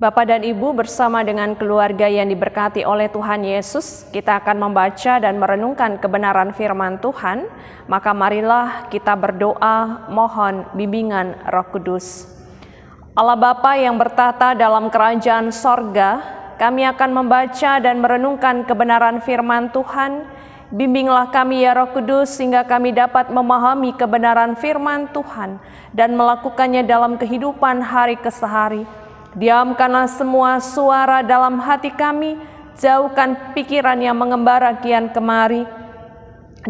Bapak dan Ibu bersama dengan keluarga yang diberkati oleh Tuhan Yesus, kita akan membaca dan merenungkan kebenaran firman Tuhan. Maka marilah kita berdoa mohon bimbingan Roh Kudus. Allah Bapa yang bertata dalam kerajaan sorga, kami akan membaca dan merenungkan kebenaran firman Tuhan. Bimbinglah kami ya Roh Kudus sehingga kami dapat memahami kebenaran firman Tuhan dan melakukannya dalam kehidupan hari kesehari. Diamkanlah semua suara dalam hati kami, jauhkan pikiran yang mengembara kian kemari.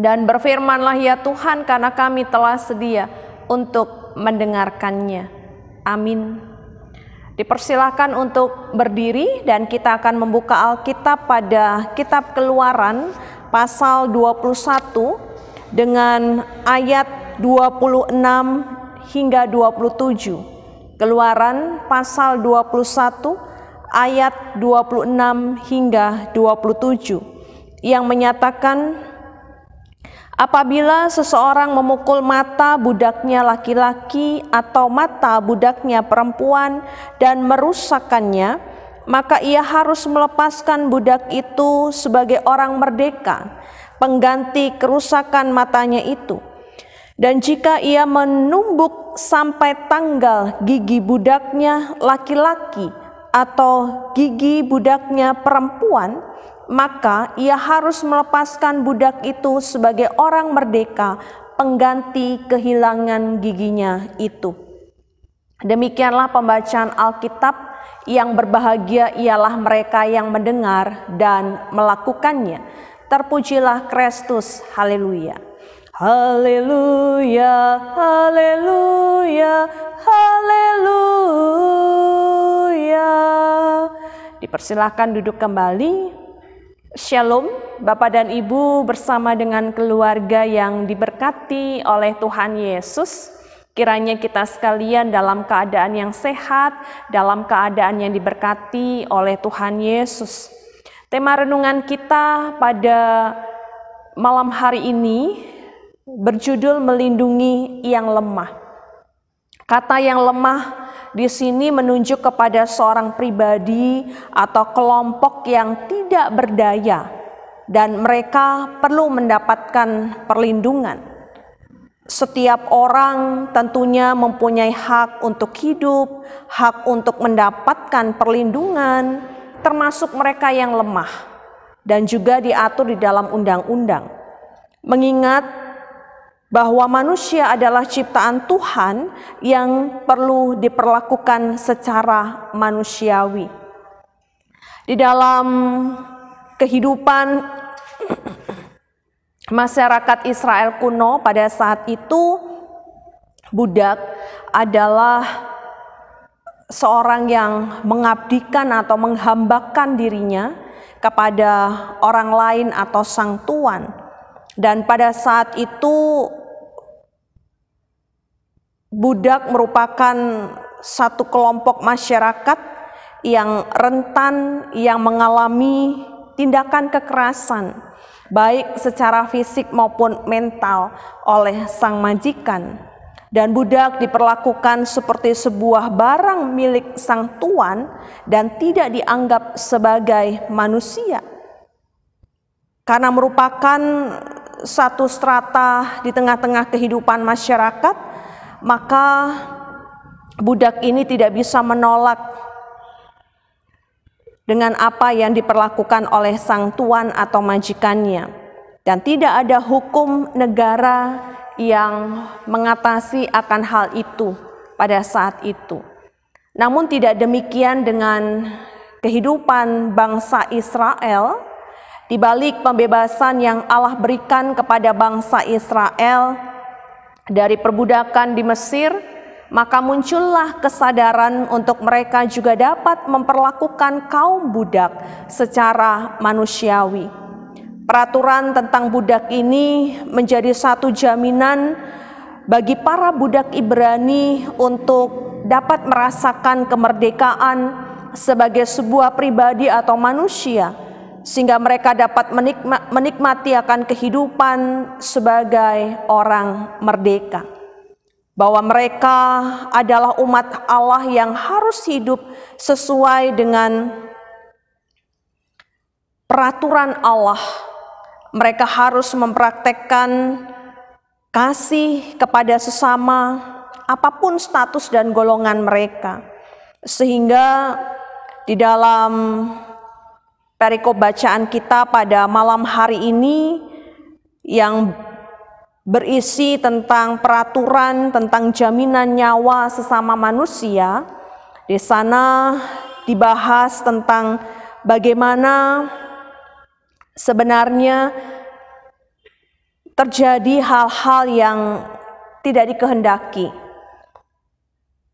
Dan berfirmanlah ya Tuhan, karena kami telah sedia untuk mendengarkannya. Amin. Dipersilakan untuk berdiri dan kita akan membuka Alkitab pada kitab Keluaran pasal 21 dengan ayat 26 hingga 27. Keluaran pasal 21 ayat 26 hingga 27 yang menyatakan, apabila seseorang memukul mata budaknya laki-laki atau mata budaknya perempuan dan merusakkannya, maka ia harus melepaskan budak itu sebagai orang merdeka, pengganti kerusakan matanya itu. Dan jika ia menumbuk sampai tanggal gigi budaknya laki-laki atau gigi budaknya perempuan, maka ia harus melepaskan budak itu sebagai orang merdeka, pengganti kehilangan giginya itu. Demikianlah pembacaan Alkitab. Yang berbahagia ialah mereka yang mendengar dan melakukannya. Terpujilah Kristus, haleluya. Haleluya, haleluya, haleluya. Dipersilakan duduk kembali. Shalom, Bapak dan Ibu bersama dengan keluarga yang diberkati oleh Tuhan Yesus. Kiranya kita sekalian dalam keadaan yang sehat, dalam keadaan yang diberkati oleh Tuhan Yesus. Tema renungan kita pada malam hari ini berjudul melindungi yang lemah. Kata yang lemah di sini menunjuk kepada seorang pribadi atau kelompok yang tidak berdaya dan mereka perlu mendapatkan perlindungan. Setiap orang tentunya mempunyai hak untuk hidup, hak untuk mendapatkan perlindungan, termasuk mereka yang lemah dan juga diatur di dalam undang-undang. Mengingat bahwa manusia adalah ciptaan Tuhan yang perlu diperlakukan secara manusiawi. Di dalam kehidupan masyarakat Israel kuno pada saat itu, budak adalah seorang yang mengabdikan atau menghambakan dirinya kepada orang lain atau sang tuan. Dan pada saat itu budak merupakan satu kelompok masyarakat yang rentan, yang mengalami tindakan kekerasan, baik secara fisik maupun mental oleh sang majikan. Dan budak diperlakukan seperti sebuah barang milik sang tuan dan tidak dianggap sebagai manusia. Karena merupakan satu strata di tengah-tengah kehidupan masyarakat, maka budak ini tidak bisa menolak dengan apa yang diperlakukan oleh sang tuan atau majikannya. Dan tidak ada hukum negara yang mengatasi akan hal itu pada saat itu. Namun tidak demikian dengan kehidupan bangsa Israel. Di balik pembebasan yang Allah berikan kepada bangsa Israel dari perbudakan di Mesir, maka muncullah kesadaran untuk mereka juga dapat memperlakukan kaum budak secara manusiawi. Peraturan tentang budak ini menjadi satu jaminan bagi para budak Ibrani untuk dapat merasakan kemerdekaan sebagai sebuah pribadi atau manusia, sehingga mereka dapat menikmati akan kehidupan sebagai orang merdeka. bahwa mereka adalah umat Allah yang harus hidup sesuai dengan peraturan Allah. Mereka harus mempraktekkan kasih kepada sesama, apapun status dan golongan mereka. Sehingga di dalam perikop bacaan kita pada malam hari ini yang berisi tentang peraturan, tentang jaminan nyawa sesama manusia, di sana dibahas tentang bagaimana sebenarnya terjadi hal-hal yang tidak dikehendaki,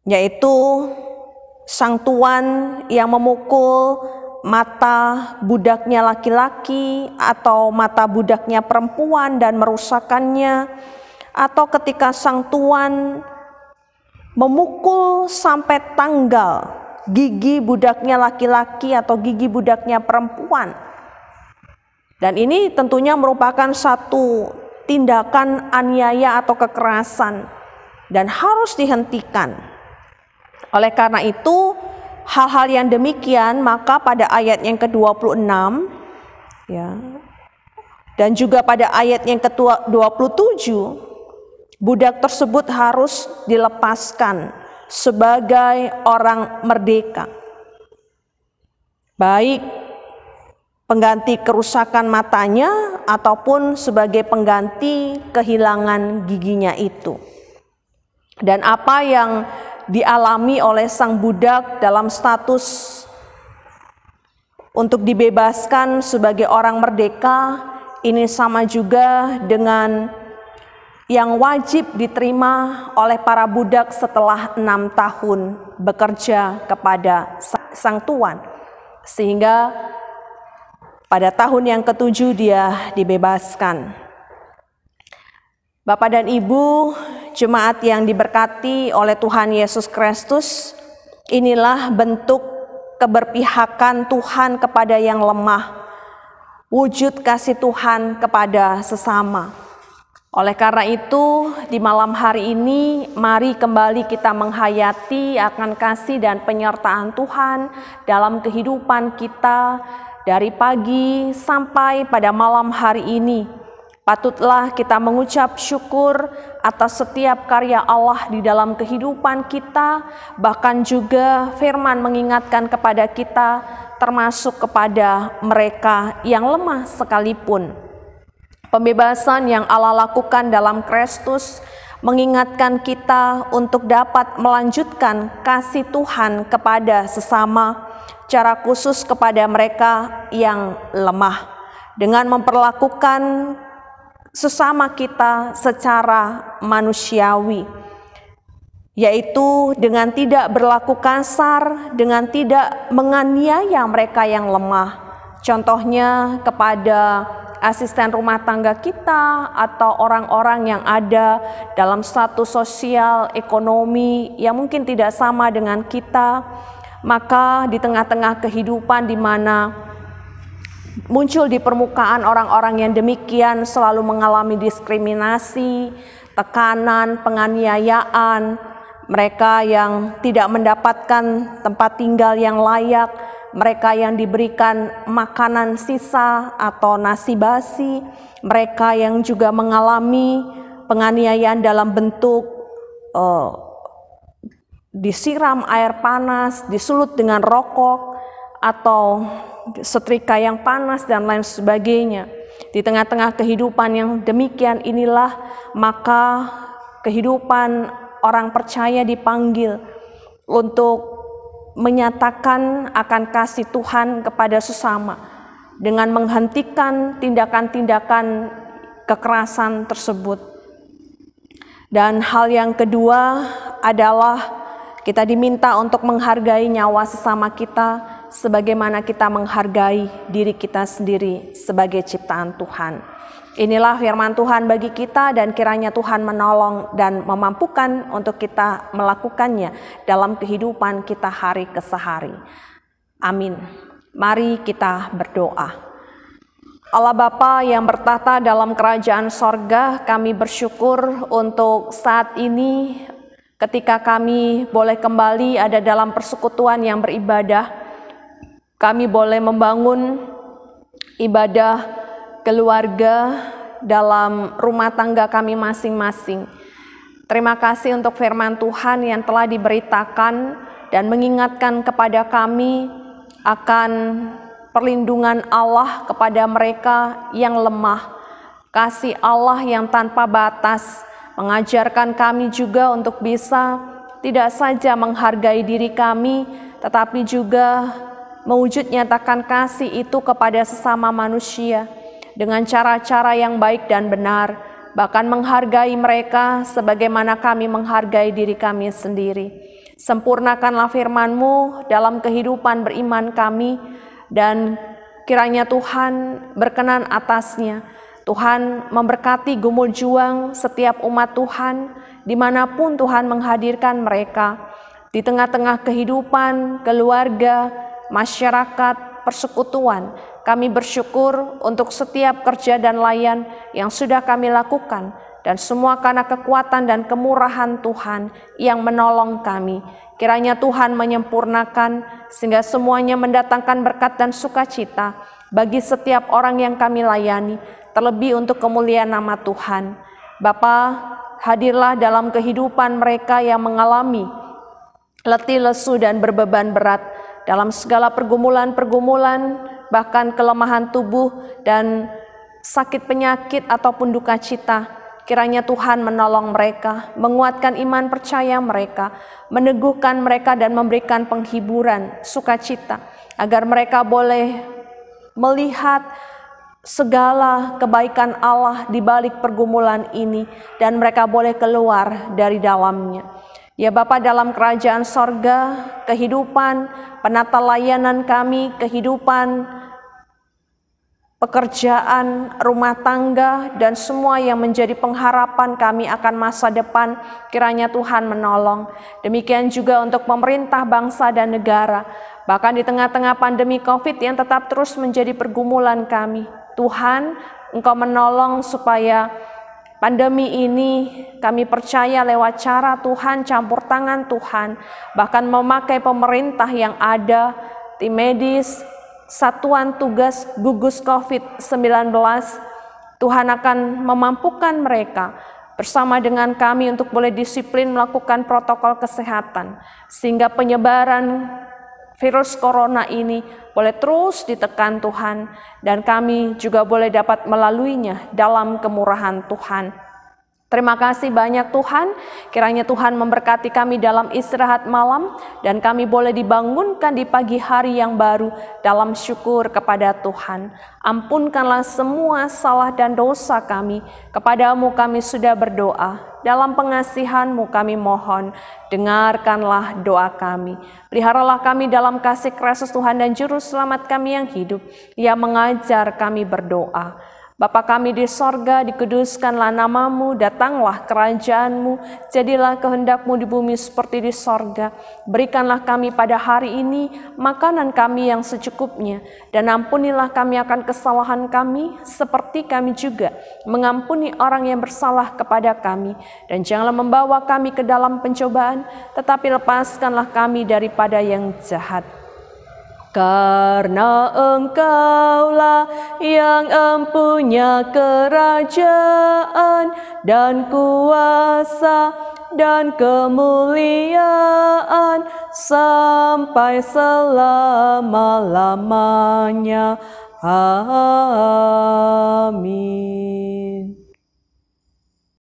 yaitu sang tuan yang memukul mata budaknya laki-laki atau mata budaknya perempuan dan merusakkannya, atau ketika sang tuan memukul sampai tanggal gigi budaknya laki-laki atau gigi budaknya perempuan. Dan ini tentunya merupakan satu tindakan aniaya atau kekerasan dan harus dihentikan. Oleh karena itu, hal-hal yang demikian maka pada ayat yang ke-26 ya, dan juga pada ayat yang ke-27, budak tersebut harus dilepaskan sebagai orang merdeka, baik pengganti kerusakan matanya ataupun sebagai pengganti kehilangan giginya itu. Dan apa yang dialami oleh sang budak dalam status untuk dibebaskan sebagai orang merdeka, ini sama juga dengan yang wajib diterima oleh para budak setelah 6 tahun bekerja kepada sang tuan, sehingga pada tahun yang ke-7 dia dibebaskan. Bapak dan Ibu, jemaat yang diberkati oleh Tuhan Yesus Kristus, inilah bentuk keberpihakan Tuhan kepada yang lemah, wujud kasih Tuhan kepada sesama. Oleh karena itu, di malam hari ini, mari kembali kita menghayati akan kasih dan penyertaan Tuhan dalam kehidupan kita, dari pagi sampai pada malam hari ini. Patutlah kita mengucap syukur atas setiap karya Allah di dalam kehidupan kita, bahkan juga firman mengingatkan kepada kita, termasuk kepada mereka yang lemah sekalipun. Pembebasan yang Allah lakukan dalam Kristus mengingatkan kita untuk dapat melanjutkan kasih Tuhan kepada sesama, secara khusus kepada mereka yang lemah, dengan memperlakukan sesama kita secara manusiawi, yaitu dengan tidak berlaku kasar, dengan tidak menganiaya mereka yang lemah. Contohnya kepada asisten rumah tangga kita atau orang-orang yang ada dalam status sosial ekonomi yang mungkin tidak sama dengan kita. Maka di tengah-tengah kehidupan di mana muncul di permukaan orang-orang yang demikian selalu mengalami diskriminasi, tekanan, penganiayaan, mereka yang tidak mendapatkan tempat tinggal yang layak, mereka yang diberikan makanan sisa atau nasi basi, mereka yang juga mengalami penganiayaan dalam bentuk disiram air panas, disulut dengan rokok atau setrika yang panas dan lain sebagainya. Di tengah-tengah kehidupan yang demikian inilah maka kehidupan orang percaya dipanggil untuk menyatakan akan kasih Tuhan kepada sesama dengan menghentikan tindakan-tindakan kekerasan tersebut. Dan hal yang kedua adalah kita diminta untuk menghargai nyawa sesama kita sebagaimana kita menghargai diri kita sendiri sebagai ciptaan Tuhan. Inilah firman Tuhan bagi kita dan kiranya Tuhan menolong dan memampukan untuk kita melakukannya dalam kehidupan kita hari ke hari. Amin. Mari kita berdoa. Allah Bapa yang bertata dalam kerajaan sorga, kami bersyukur untuk saat ini ketika kami boleh kembali ada dalam persekutuan yang beribadah. Kami boleh membangun ibadah keluarga dalam rumah tangga kami masing-masing. Terima kasih untuk firman Tuhan yang telah diberitakan dan mengingatkan kepada kami akan perlindungan Allah kepada mereka yang lemah, kasih Allah yang tanpa batas, mengajarkan kami juga untuk bisa tidak saja menghargai diri kami, tetapi juga mewujud nyatakan kasih itu kepada sesama manusia dengan cara-cara yang baik dan benar, bahkan menghargai mereka sebagaimana kami menghargai diri kami sendiri. Sempurnakanlah firman-Mu dalam kehidupan beriman kami, dan kiranya Tuhan berkenan atasnya. Tuhan memberkati gumul juang setiap umat Tuhan dimanapun Tuhan menghadirkan mereka. Di tengah-tengah kehidupan, keluarga, masyarakat, persekutuan, kami bersyukur untuk setiap kerja dan layan yang sudah kami lakukan, dan semua karena kekuatan dan kemurahan Tuhan yang menolong kami. Kiranya Tuhan menyempurnakan sehingga semuanya mendatangkan berkat dan sukacita bagi setiap orang yang kami layani, terlebih untuk kemuliaan nama Tuhan. Bapa, hadirlah dalam kehidupan mereka yang mengalami letih, lesu, dan berbeban berat dalam segala pergumulan-pergumulan, bahkan kelemahan tubuh dan sakit penyakit ataupun duka cita. Kiranya Tuhan menolong mereka, menguatkan iman percaya mereka, meneguhkan mereka dan memberikan penghiburan, sukacita, agar mereka boleh melihat segala kebaikan Allah di balik pergumulan ini dan mereka boleh keluar dari dalamnya. Ya Bapa, dalam kerajaan sorga, kehidupan penata layanan kami, kehidupan pekerjaan, rumah tangga, dan semua yang menjadi pengharapan kami akan masa depan, kiranya Tuhan menolong. Demikian juga untuk pemerintah bangsa dan negara, bahkan di tengah-tengah pandemi COVID yang tetap terus menjadi pergumulan kami. Tuhan, Engkau menolong supaya pandemi ini kami percaya lewat cara Tuhan, campur tangan Tuhan, bahkan memakai pemerintah yang ada, tim medis, Satuan Tugas Gugus COVID-19, Tuhan akan memampukan mereka bersama dengan kami untuk boleh disiplin melakukan protokol kesehatan, sehingga penyebaran virus corona ini boleh terus ditekan Tuhan, dan kami juga boleh dapat melaluinya dalam kemurahan Tuhan. Terima kasih banyak Tuhan, kiranya Tuhan memberkati kami dalam istirahat malam, dan kami boleh dibangunkan di pagi hari yang baru dalam syukur kepada Tuhan. Ampunkanlah semua salah dan dosa kami, kepadamu kami sudah berdoa, dalam pengasihan-Mu kami mohon, dengarkanlah doa kami. Peliharalah kami dalam kasih Kristus Tuhan dan Juru Selamat kami yang hidup, yang mengajar kami berdoa. Bapa kami di sorga, dikuduskanlah nama-Mu, datanglah kerajaan-Mu, jadilah kehendak-Mu di bumi seperti di sorga. Berikanlah kami pada hari ini makanan kami yang secukupnya, dan ampunilah kami akan kesalahan kami, seperti kami juga mengampuni orang yang bersalah kepada kami. Dan janganlah membawa kami ke dalam pencobaan, tetapi lepaskanlah kami daripada yang jahat. Karena Engkaulah yang empunya kerajaan dan kuasa dan kemuliaan sampai selama-lamanya. Amin.